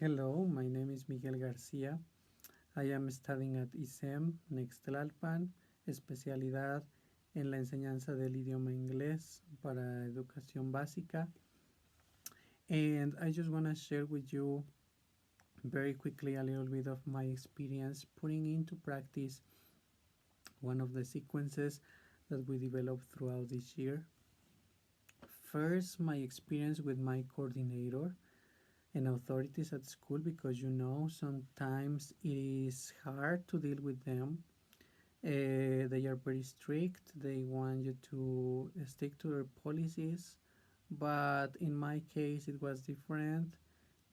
Hello, my name is Miguel Garcia. I am studying at ISEM Nextlalpan, especialidad en la enseñanza del idioma inglés para educación básica. And I just want to share with you very quickly a little bit of my experience putting into practice one of the sequences that we developed throughout this year. First, my experience with my coordinator and authorities at school, because sometimes it is hard to deal with them. They are very strict, they want you to stick to their policies, but in my case it was different.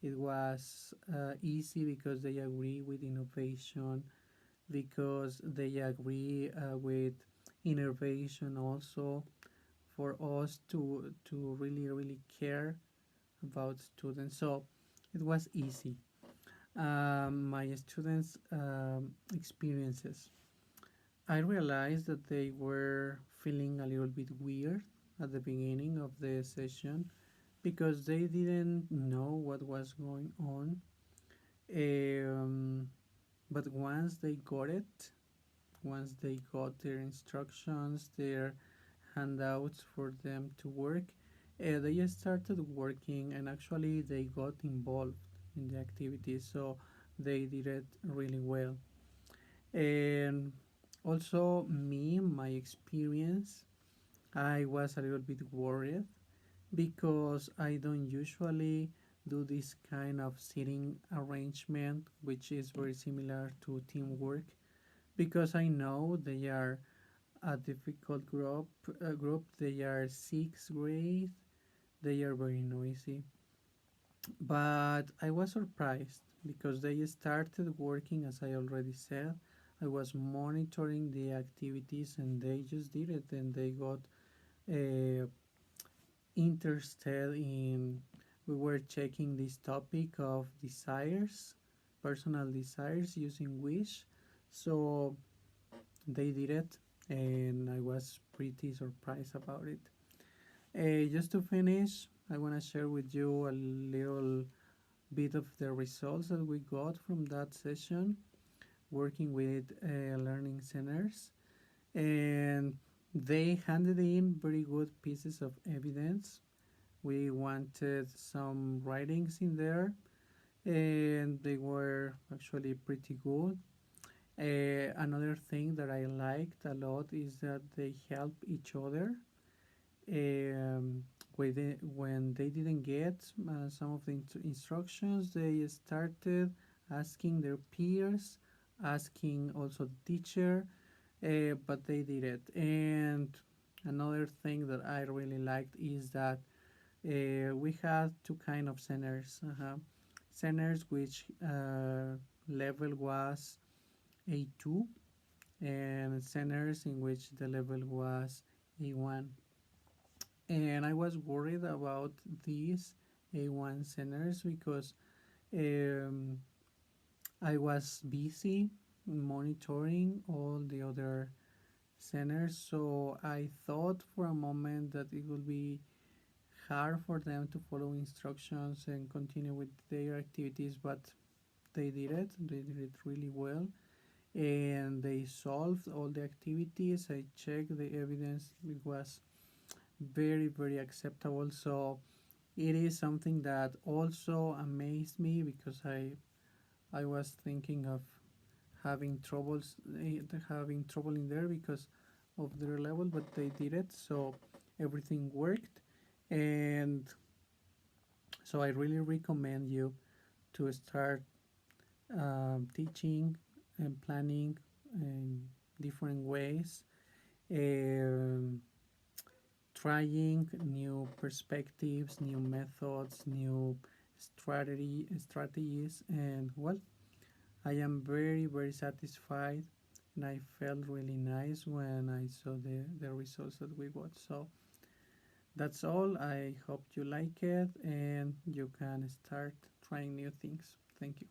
It was easy because they agree with innovation, because they agree with innovation also, for us to really care about students. So it was easy. My students' experiences. I realized that they were feeling a little bit weird at the beginning of the session because they didn't know what was going on. Um, but once they got their instructions, their handouts for them to work, they started working, and actually they got involved in the activities, so they did it really well. And also, my experience, I was a little bit worried because I don't usually do this kind of sitting arrangement, which is very similar to teamwork, because I know they are a difficult group. They are sixth grade. They are very noisy. But I was surprised because they started working, as I already said. I was monitoring the activities and they just did it, and they got uh, interested in. We were checking this topic of desires, personal desires using Wish. So they did it, and I was pretty surprised about it. Just to finish, I want to share with you a little bit of the results that we got from that session working with learning centers. And they handed in very good pieces of evidence. We wanted some writings in there, and they were actually pretty good. Another thing that I liked a lot is that they help each other. When they didn't get some of the instructions, they started asking their peers, asking also the teacher, but they did it. And another thing that I really liked is that we had two kind of centers. Centers which level was A2, and centers in which the level was A1. And I was worried about these A1 centers because um, I was busy monitoring all the other centers, so I thought for a moment that it would be hard for them to follow instructions and continue with their activities, but they did it really well, and they solved all the activities. I checked the evidence, it was very acceptable. So it is something that also amazed me because I was thinking of having having trouble in there because of their level, but they did it, so everything worked. And so I really recommend you to start teaching and planning in different ways, um, trying new perspectives, new methods, new strategies, and well, I am very satisfied, and I felt really nice when I saw the results that we got. So that's all. I hope you like it and you can start trying new things. Thank you.